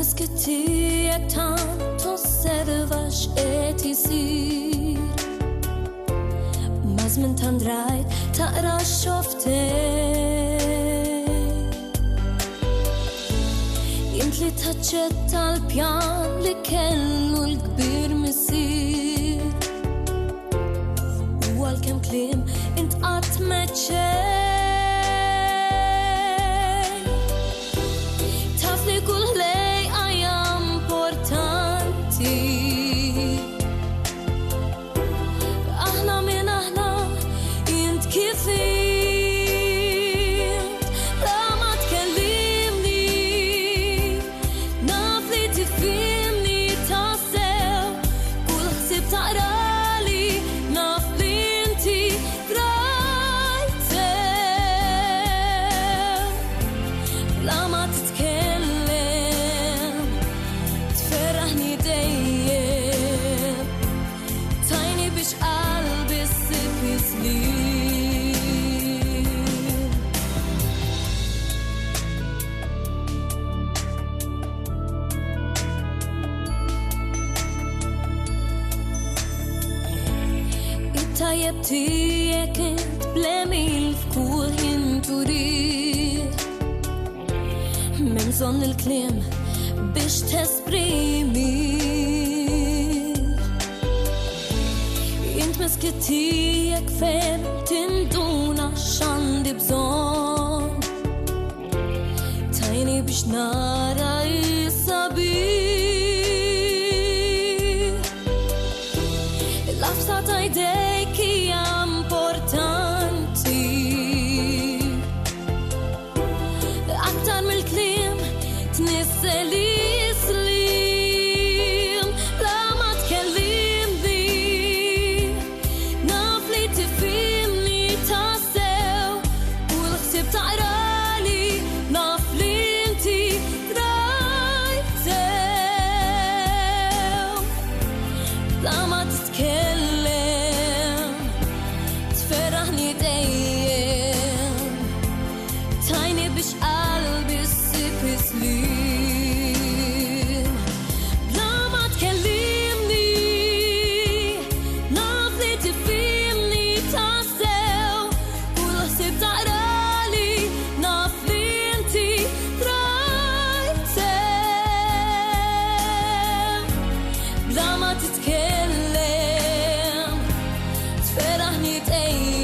Mas-Skiet Tieghek tant osserva x'qed isir ma' żmien tandrajt taqra x-xoftej int li taċċetta l-pjan li kellu l-kbir missier u għalkemm kliem int qatt meċċej taf li kull lejqa hija importanti aħna min aħna int kif int la ma tkellimni naf li tifhimni tassew kull ħsieb taqrali naf li inti rajtew la ma titkellem tferraħni dejjem tajni biex qalbi ssib islim it-tajjeb tiegħek int bl-emil f'kull ħin turid m'hemm bżonn il-kliem biex tesprimi int Mas-Skiet Tieghek fejn tinduna x'għandi bżonn tajni biex nara is-sabiħ l-għafsa ta' jdejk hija importanti aktar mill-kliem tnissel islim la ma tkellimni naf li tifhimni tassew u l-ħsieb taqrali naf li inti rajtew la ma titkellem tferraħni dejjem tajni biex qalbi ssib islim la ma tkellimni naf li tifhimni tassew kull ħsieb taqrali naf li inti rajtew la ma titkellem tferraħni dejjem